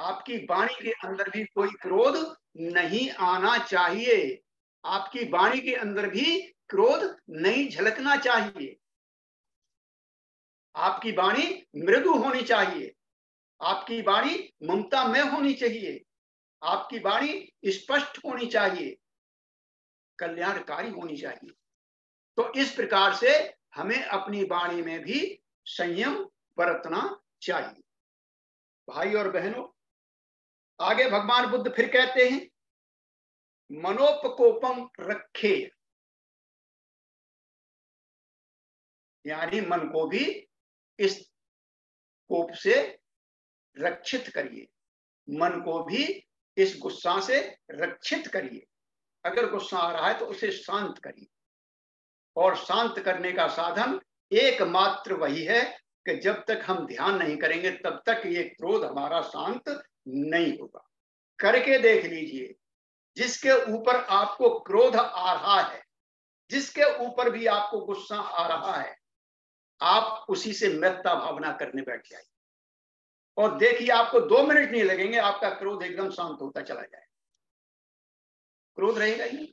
आपकी वाणी के अंदर भी कोई क्रोध नहीं आना चाहिए, आपकी वाणी के अंदर भी क्रोध नहीं झलकना चाहिए। आपकी वाणी मृदु होनी चाहिए, आपकी वाणी ममता में होनी चाहिए, आपकी वाणी स्पष्ट होनी चाहिए, कल्याणकारी होनी चाहिए। तो इस प्रकार से हमें अपनी वाणी में भी संयम बरतना चाहिए। भाई और बहनों, आगे भगवान बुद्ध फिर कहते हैं, मनोपकोपम रखे, यानी मन को भी इस कोप से रक्षित करिए, मन को भी इस गुस्सा से रक्षित करिए। अगर गुस्सा आ रहा है तो उसे शांत करिए, और शांत करने का साधन एकमात्र वही है कि जब तक हम ध्यान नहीं करेंगे तब तक ये क्रोध हमारा शांत नहीं होगा। करके देख लीजिए, जिसके ऊपर आपको क्रोध आ रहा है, जिसके ऊपर भी आपको गुस्सा आ रहा है, आप उसी से मेत्ता भावना करने बैठ जाइए और देखिए आपको 2 मिनट नहीं लगेंगे, आपका क्रोध एकदम शांत होता चला जाए, क्रोध रहेगा ही नहीं।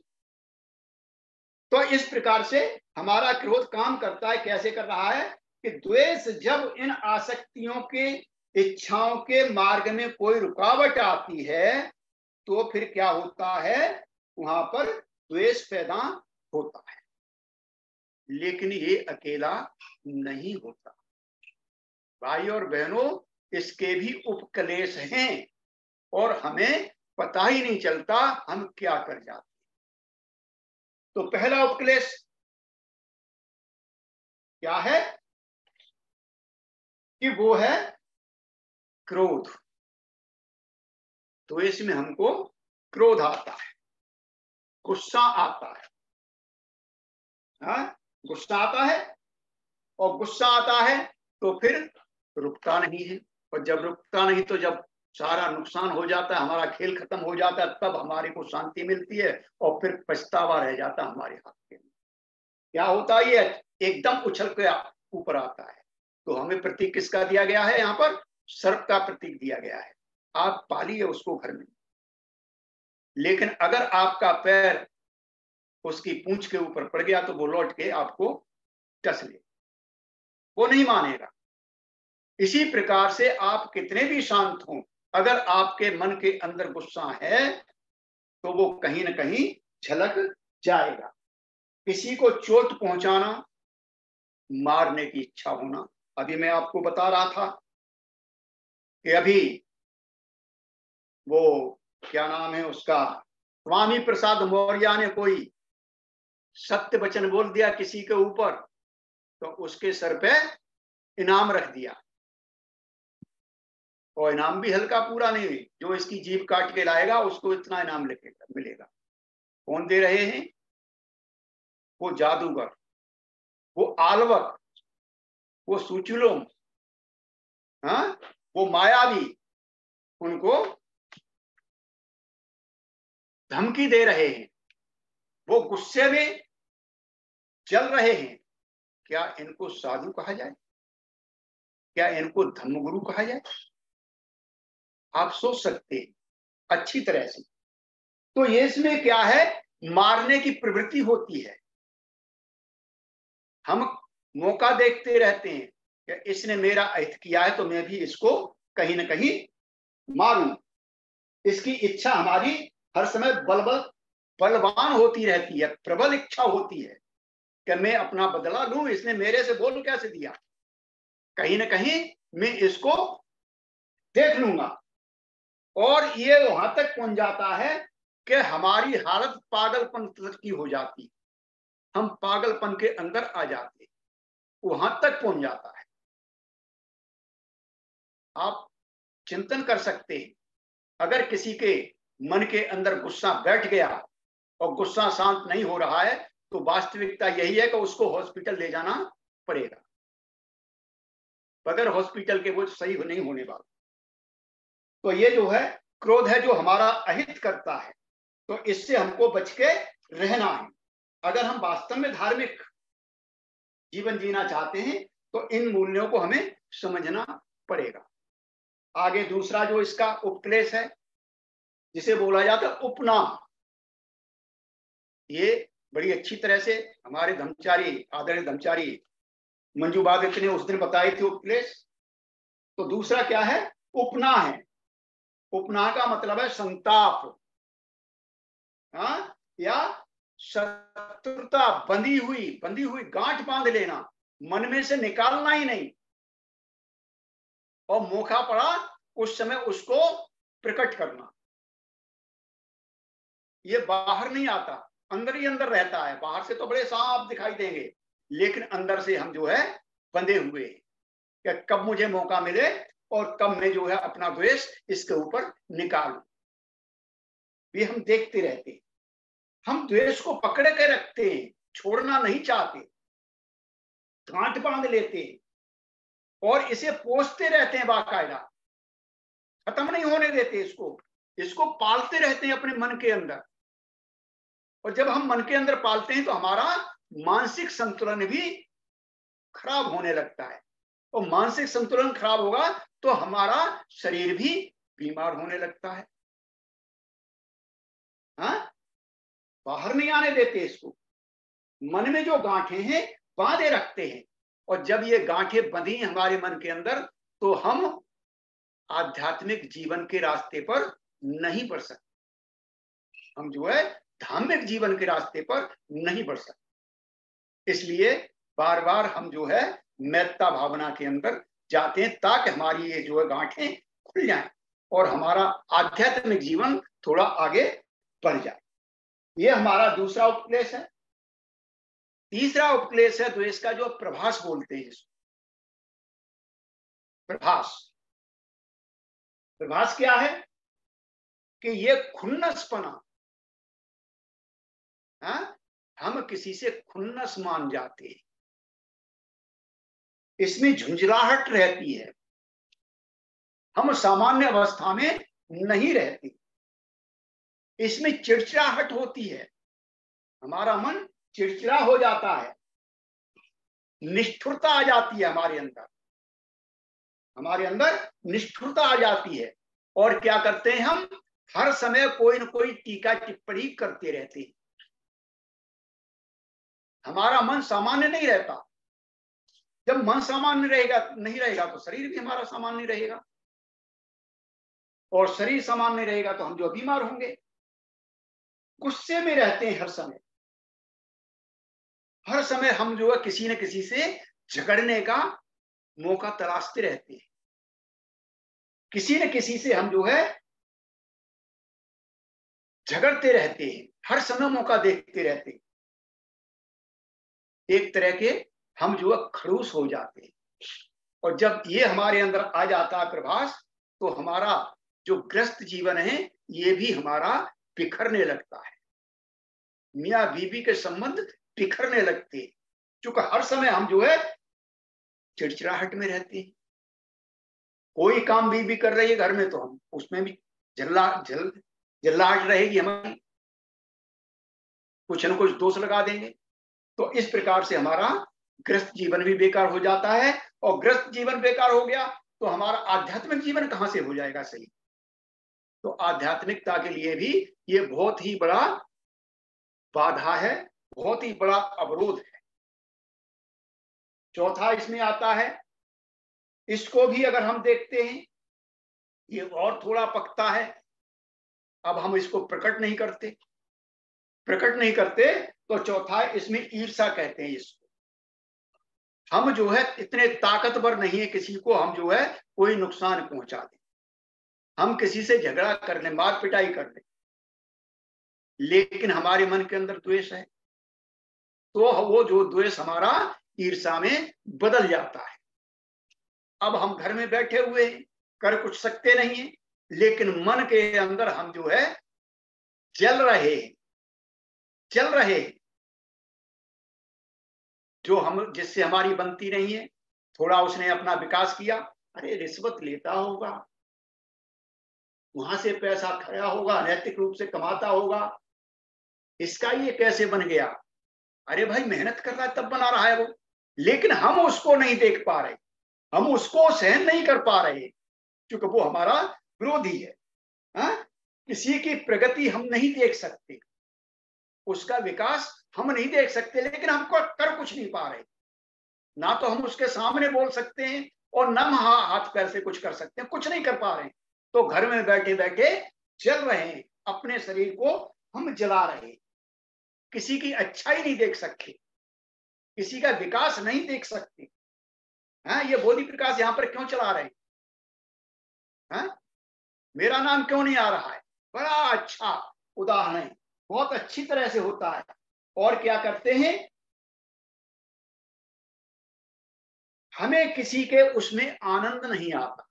तो इस प्रकार से हमारा क्रोध काम करता है। कैसे कर रहा है कि द्वेष जब इन आसक्तियों के, इच्छाओं के मार्ग में कोई रुकावट आती है तो फिर क्या होता है, वहां पर द्वेष पैदा होता है। लेकिन ये अकेला नहीं होता भाई और बहनों, इसके भी उपक्लेश हैं और हमें पता ही नहीं चलता हम क्या कर जाते। तो पहला उपक्लेश क्या है कि वो है क्रोध। तो इसमें हमको क्रोध आता है, गुस्सा आता है, हाँ? गुस्सा आता है, और गुस्सा आता है तो फिर रुकता नहीं है, और जब रुकता नहीं तो जब सारा नुकसान हो जाता है, हमारा खेल खत्म हो जाता है, तब हमारे को शांति मिलती है और फिर पछतावा रह जाता है हमारे हाथ के। क्या होता है, ये एकदम उछल के ऊपर आता है। तो हमें प्रतीक किसका दिया गया है, यहाँ पर सर्प का प्रतीक दिया गया है। आप पालिए उसको घर में, लेकिन अगर आपका पैर उसकी पूंछ के ऊपर पड़ गया तो वो लौट के आपको डस ले, वो नहीं मानेगा। इसी प्रकार से आप कितने भी शांत हों, अगर आपके मन के अंदर गुस्सा है तो वो कहीं ना कहीं झलक जाएगा। किसी को चोट पहुंचाना, मारने की इच्छा होना। अभी मैं आपको बता रहा था कि अभी वो क्या नाम है उसका, स्वामी प्रसाद मौर्य ने कोई सत्य वचन बोल दिया किसी के ऊपर, तो उसके सर पे इनाम रख दिया, और इनाम भी हल्का पूरा नहीं, जो इसकी जीभ काट के लाएगा उसको इतना इनाम मिलेगा। कौन दे रहे हैं, वो जादूगर, वो आलवक, वो सुचुलोम, हाँ, वो मायावी, उनको धमकी दे रहे हैं, वो गुस्से में जल रहे हैं। क्या इनको साधु कहा जाए, क्या इनको धर्मगुरु कहा जाए? आप सोच सकते हैं अच्छी तरह से। तो ये इसमें क्या है, मारने की प्रवृत्ति होती है। हम मौका देखते रहते हैं कि इसने मेरा अहित किया है तो मैं भी इसको कहीं ना कहीं मारूं। इसकी इच्छा हमारी हर समय बलवान होती रहती है, प्रबल इच्छा होती है कि मैं अपना बदला लूं, इसने मेरे से बोल कैसे दिया, कहीं ना कहीं मैं इसको देख लूंगा। और ये वहां तक पहुंच जाता है कि हमारी हालत पागलपन तक की हो जाती, हम पागलपन के अंदर आ जाते, वहां तक पहुंच जाता है। आप चिंतन कर सकते हैं, अगर किसी के मन के अंदर गुस्सा बैठ गया और गुस्सा शांत नहीं हो रहा है तो वास्तविकता यही है कि उसको हॉस्पिटल ले जाना पड़ेगा, बगैर हॉस्पिटल के वो सही नहीं होने वाला। तो ये जो है क्रोध है जो हमारा अहित करता है, तो इससे हमको बच के रहना है। अगर हम वास्तव में धार्मिक जीवन जीना चाहते हैं तो इन मूल्यों को हमें समझना पड़ेगा। आगे दूसरा जो इसका उपक्लेश है, जिसे बोला जाता है उपनाम, ये बड़ी अच्छी तरह से हमारे धर्मचारी, आदरणीय धर्मचारी मंजू बाधित ने उस दिन बताई थी उपक्लेश। तो दूसरा क्या है? उपना है। उपना का मतलब है संताप, हाँ, या शत्रुता, बंधी हुई गांठ बांध लेना, मन में से निकालना ही नहीं, और मौका पड़ा उस समय उसको प्रकट करना। ये बाहर नहीं आता, अंदर ही अंदर रहता है। बाहर से तो बड़े साफ दिखाई देंगे, लेकिन अंदर से हम जो है बंधे हुए कि कब मुझे मौका मिले और कब मैं जो है अपना द्वेष इसके ऊपर निकालूं। ये हम देखते रहते हैं, हम द्वेष को पकड़ के रखते हैं, छोड़ना नहीं चाहते, गांठ बांध लेते हैं और इसे पोसते रहते हैं बाकायदा, खत्म नहीं होने देते इसको पालते रहते हैं अपने मन के अंदर। और जब हम मन के अंदर पालते हैं तो हमारा मानसिक संतुलन भी खराब होने लगता है, और मानसिक संतुलन खराब होगा तो हमारा शरीर भी बीमार होने लगता है। हाँ, बाहर नहीं आने देते इसको, मन में जो गांठें हैं बांधे रखते हैं, और जब ये गांठें बंधी हमारे मन के अंदर तो हम आध्यात्मिक जीवन के रास्ते पर नहीं बढ़ सकते, हम जो है धार्मिक जीवन के रास्ते पर नहीं बढ़ सकते। इसलिए बार बार हम जो है मैत्ता भावना के अंदर जाते हैं, ताकि हमारी ये जो है गांठें खुल जाएं और हमारा आध्यात्मिक जीवन थोड़ा आगे बढ़ जाए। ये हमारा दूसरा उपक्लेश है। तीसरा उपक्लेश है द्वेष का, जो प्रभास बोलते हैं इसको। प्रभास क्या है? कि ये खुन्नसपना, हम किसी से खुन्नस मान जाते हैं, इसमें झुंझलाहट रहती है, हम सामान्य अवस्था में नहीं रहते, इसमें चिड़चिड़ाहट होती है, हमारा मन चिड़चिड़ा हो जाता है, निष्ठुरता आ जाती है हमारे अंदर निष्ठुरता आ जाती है। और क्या करते हैं हम? हर समय कोई न कोई टीका टिप्पणी करते रहते हैं, हमारा मन सामान्य नहीं रहता। जब मन सामान्य नहीं रहेगा तो शरीर भी हमारा सामान्य रहेगा, और शरीर सामान्य रहेगा तो हम जो बीमार होंगे। गुस्से में रहते हैं हर समय हम जो है किसी न किसी से झगड़ने का मौका तलाशते रहते हैं, किसी न किसी से हम जो है झगड़ते रहते हैं, हर समय मौका देखते रहते हैं। एक तरह के हम जो है खड़ूस हो जाते हैं, और जब ये हमारे अंदर आ जाता है प्रभास, तो हमारा जो ग्रस्त जीवन है ये भी हमारा बिखरने लगता है, मियाँ बीबी के संबंध बिखरने लगते हैं, क्योंकि हर समय हम जो है चिड़चिड़ाहट में रहते हैं। कोई काम बीबी कर रही है घर में तो हम उसमें भी जल्लाहट रहेगी हमारी, कुछ न कुछ दोष लगा देंगे। तो इस प्रकार से हमारा ग्रस्त जीवन भी बेकार हो जाता है, और ग्रस्त जीवन बेकार हो गया तो हमारा आध्यात्मिक जीवन कहां से हो जाएगा सही? तो आध्यात्मिकता के लिए भी ये बहुत ही बड़ा बाधा है, बहुत ही बड़ा अवरोध है। चौथा इसमें आता है, इसको भी अगर हम देखते हैं ये और थोड़ा पकता है। अब हम इसको प्रकट नहीं करते तो चौथा इसमें ईर्षा कहते हैं इसको। हम जो है इतने ताकतवर नहीं है किसी को हम जो है कोई नुकसान पहुंचा दें, हम किसी से झगड़ा कर लें, मार पिटाई कर लें, लेकिन हमारे मन के अंदर द्वेष है तो वो जो द्वेष हमारा ईर्षा में बदल जाता है। अब हम घर में बैठे हुए हैं, कर कुछ सकते नहीं है, लेकिन मन के अंदर हम जो है जल रहे हैं, जो हम जिससे हमारी बनती नहीं है। थोड़ा उसने अपना विकास किया, अरे रिश्वत लेता होगा, वहां से पैसा खाया होगा, नैतिक रूप से कमाता होगा, इसका ये कैसे बन गया? अरे भाई मेहनत कर रहा है तब बना रहा है वो, लेकिन हम उसको नहीं देख पा रहे, हम उसको सहन नहीं कर पा रहे, क्योंकि वो हमारा विरोधी है। किसी की प्रगति हम नहीं देख सकते, उसका विकास हम नहीं देख सकते, लेकिन हमको कर कुछ नहीं पा रहे। ना तो हम उसके सामने बोल सकते हैं और ना हाथ पैर से कुछ कर सकते हैं, कुछ नहीं कर पा रहे हैं। तो घर में बैठे बैठे जल रहे हैं, अपने शरीर को हम जला रहे हैं। किसी की अच्छाई नहीं देख सकते, किसी का विकास नहीं देख सकते। ये बोधि प्रकाश यहाँ पर क्यों चला रहे हैं? मेरा नाम क्यों नहीं आ रहा है? बड़ा अच्छा उदाहरण है, बहुत अच्छी तरह से होता है। और क्या करते हैं, हमें किसी के उसमें आनंद नहीं आता,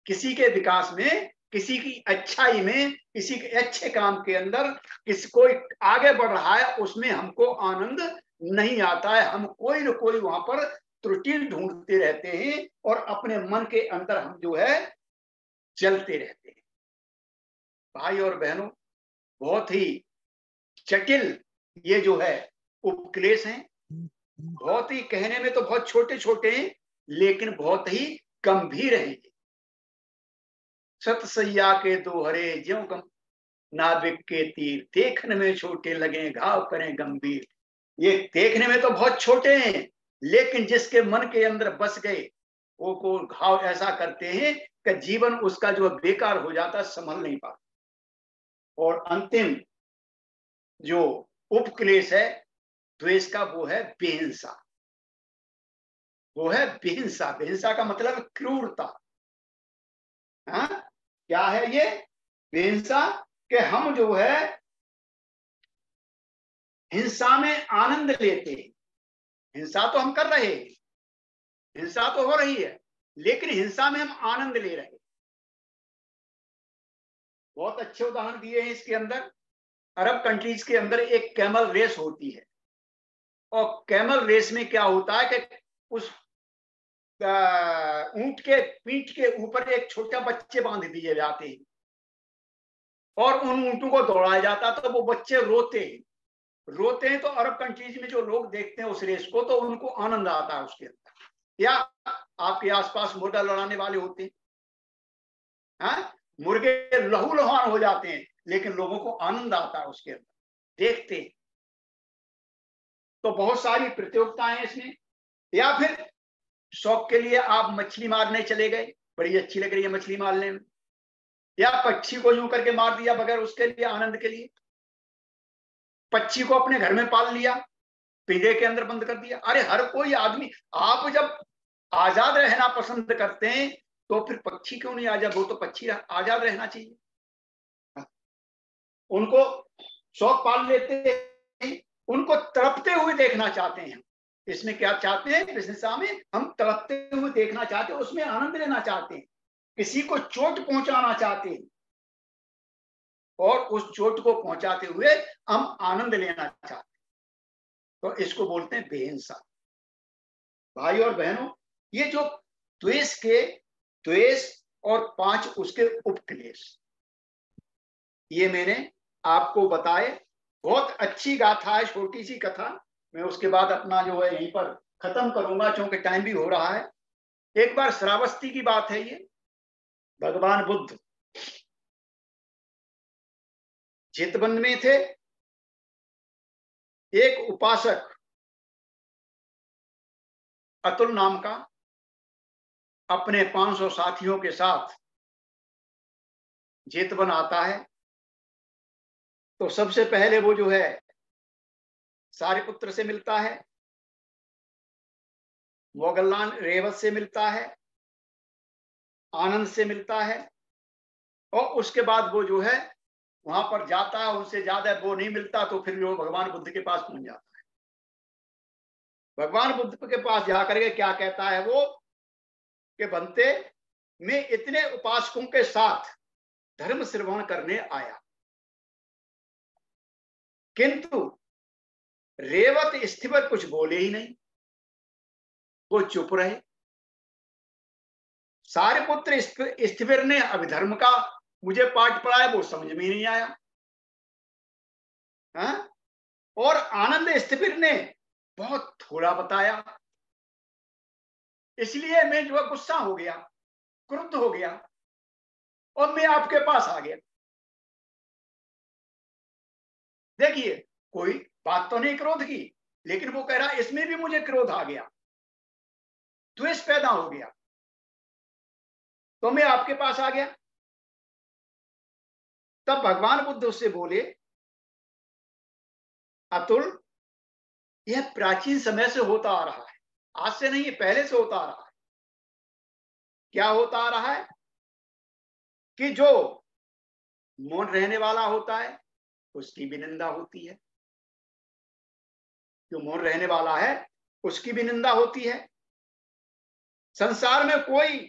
किसी के विकास में, किसी की अच्छाई में, किसी के अच्छे काम के अंदर किसी कोई आगे बढ़ रहा है, उसमें हमको आनंद नहीं आता है। हम कोई न कोई वहां पर त्रुटि ढूंढते रहते हैं और अपने मन के अंदर हम जो है जलते रहते हैं। भाई और बहनों, बहुत ही जटिल ये जो है उपक्लेश हैं। बहुत ही कहने में तो बहुत छोटे छोटे हैं, लेकिन बहुत ही गंभीर हैं। सतसैया के दोहरे ज्यों कम नाविक के तीर, देखने में छोटे लगे घाव करें गंभीर। ये देखने में तो बहुत छोटे हैं, लेकिन जिसके मन के अंदर बस गए वो को घाव ऐसा करते हैं कि जीवन उसका जो बेकार हो जाता, संभल नहीं पाता। और अंतिम जो उपक्लेश है द्वेष का, वो है बेहिंसा। वो है बेहिंसा। बेहिंसा का मतलब क्रूरता। क्या है ये बेहिंसा? कि हम जो है हिंसा में आनंद लेते हैं। हिंसा तो हम कर रहे हैं, हिंसा तो हो रही है, लेकिन हिंसा में हम आनंद ले रहे हैं। बहुत अच्छे उदाहरण दिए हैं इसके अंदर। अरब कंट्रीज के अंदर एक कैमल रेस होती है, और कैमल रेस में क्या होता है कि उस ऊंट के पीठ के ऊपर एक छोटा बच्चे बांध दिए जाते हैं और उन ऊंटों को दौड़ाया जाता है। तो वो बच्चे रोते हैं। तो अरब कंट्रीज में जो लोग देखते हैं उस रेस को, तो उनको आनंद आता है उसके अंदर। या आपके आसपास मुर्गा लड़ाने वाले होते हैं, मुर्गे लहूलुहान हो जाते हैं, लेकिन लोगों को आनंद आता है उसके अंदर देखते हैं। तो बहुत सारी प्रतियोगिताएं इसमें। या फिर शौक के लिए आप मछली मारने चले गए, बड़ी अच्छी लग रही है मछली मारने में, या पक्षी को यूं करके मार दिया बगैर उसके लिए आनंद के लिए। पक्षी को अपने घर में पाल लिया, पिंजरे के अंदर बंद कर दिया। अरे हर कोई आदमी, आप जब आजाद रहना पसंद करते हैं तो फिर पक्षी क्यों नहीं आजाद? वो तो पक्षी आजाद रहना चाहिए। उनको शौक पाल लेते हैं, उनको तड़पते हुए देखना चाहते हैं। इसमें क्या चाहते हैं? कृष्णसा में हम तड़पते हुए देखना चाहते हैं, उसमें आनंद लेना चाहते हैं, किसी को चोट पहुंचाना चाहते हैं और उस चोट को पहुंचाते हुए हम आनंद लेना चाहते हैं। तो इसको बोलते हैं बेहिंसा। भाई और बहनों, ये जो द्वेष और 5 उसके उपक्लेश, ये मैंने आपको बताए। बहुत अच्छी गाथा है, छोटी सी कथा। मैं उसके बाद अपना जो है यहीं पर खत्म करूंगा, क्योंकि टाइम भी हो रहा है। एक बार श्रावस्ती की बात है ये। भगवान बुद्ध चितवन में थे। एक उपासक अतुल नाम का अपने 500 साथियों के साथ जेतवन आता है। तो सबसे पहले वो जो है सारिपुत्र से मिलता है, मोगल्लान रेवत से मिलता है, आनंद से मिलता है, और उसके बाद वो जो है वहां पर जाता है। उनसे ज्यादा वो नहीं मिलता, तो फिर वो भगवान बुद्ध के पास पहुंच जाता है। भगवान बुद्ध के पास जाकर के क्या कहता है वो कि बनते, मैं इतने उपासकों के साथ धर्म श्रवण करने आया, किंतु रेवत स्थिवर कुछ बोले ही नहीं, वो चुप रहे। सारिपुत्र स्थिवर ने अभिधर्म का मुझे पाठ पढ़ाया, वो समझ में नहीं आया। और आनंद स्थिवर ने बहुत थोड़ा बताया, इसलिए मैं जो गुस्सा हो गया। क्रुद्ध हो गया और मैं आपके पास आ गया। देखिए, कोई बात तो नहीं क्रोध की, लेकिन वो कह रहा इसमें भी मुझे क्रोध आ गया, द्वेष पैदा हो गया, तो मैं आपके पास आ गया। तब भगवान बुद्ध उससे बोले, अतुल, यह प्राचीन समय से होता आ रहा है, आज से नहीं, पहले से होता आ रहा है। क्या होता आ रहा है? कि जो मौन रहने वाला होता है उसकी भी निंदा होती है, जो मौन रहने वाला है उसकी भी निंदा होती है। संसार में कोई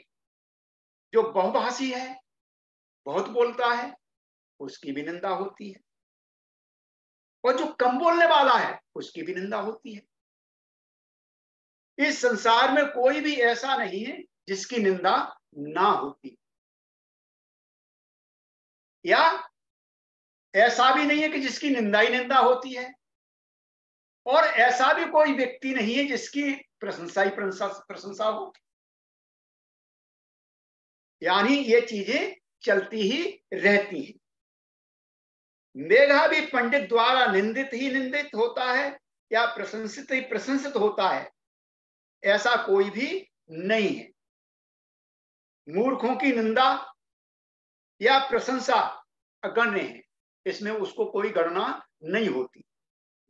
जो बहुभाषी है, बहुत बोलता है, उसकी भी निंदा होती है, और जो कम बोलने वाला है उसकी भी निंदा होती है। इस संसार में कोई भी ऐसा नहीं है जिसकी निंदा ना होती, या ऐसा भी नहीं है कि जिसकी निंदा ही निंदा होती है, और ऐसा भी कोई व्यक्ति नहीं है जिसकी प्रशंसा ही प्रशंसा हो। यानी ये चीजें चलती ही रहती हैं। मेघा भी पंडित द्वारा निंदित ही निंदित होता है, या प्रशंसित ही प्रशंसित होता है, ऐसा कोई भी नहीं है। मूर्खों की निंदा या प्रशंसा अगण्य है, इसमें उसको कोई गणना नहीं होती।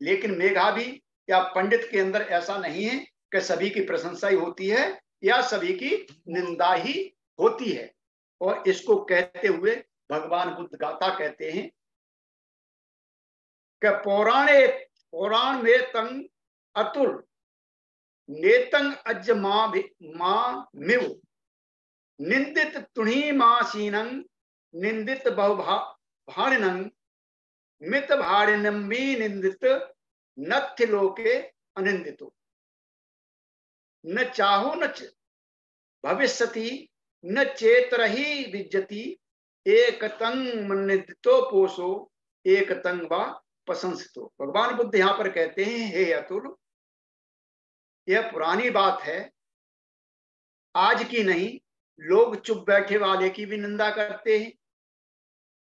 लेकिन मेधावी या पंडित के अंदर ऐसा नहीं है कि सभी की प्रशंसा ही होती है या सभी की निंदा ही होती है। और इसको कहते हुए भगवान बुद्ध गाथा कहते हैं कि पौराण में तंग अतुल नेतंग अज मिव निंदित तुणी मासीनं निंदित भाणिनं मित भाणिनम्बी निंदित नथ्य लोके अनिंदितो न चाहो न भविष्यति न चेतरहि विज्जति एक तंग मन्नितो पोषो एक तंग वा प्रशंसितो। भगवान बुद्ध यहाँ पर कहते हैं, हे अतुल, यह पुरानी बात है, आज की नहीं। लोग चुप बैठे वाले की भी निंदा करते हैं,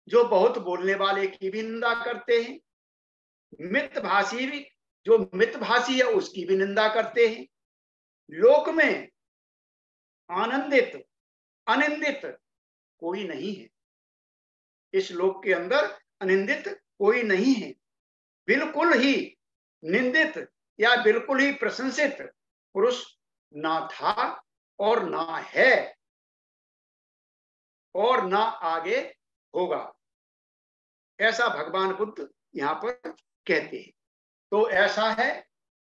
जो बहुत बोलने वाले की भी निंदा करते हैं, मितभाषी भी, जो मितभाषी है उसकी भी निंदा करते हैं। लोक में आनंदित अनिंदित कोई नहीं है, इस लोक के अंदर अनिंदित कोई नहीं है। बिल्कुल ही निंदित या बिल्कुल ही प्रशंसित पुरुष ना था और ना है और ना आगे होगा, ऐसा भगवान बुद्ध यहाँ पर कहते हैं। तो ऐसा है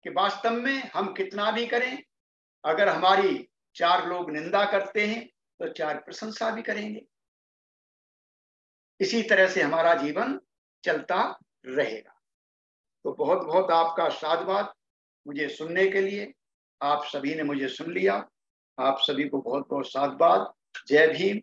कि वास्तव में हम कितना भी करें, अगर हमारी चार लोग निंदा करते हैं तो चार प्रशंसा भी करेंगे। इसी तरह से हमारा जीवन चलता रहेगा। तो बहुत बहुत आपका साधुवाद मुझे सुनने के लिए। आप सभी ने मुझे सुन लिया, आप सभी को बहुत बहुत साधुवाद। जय भीम,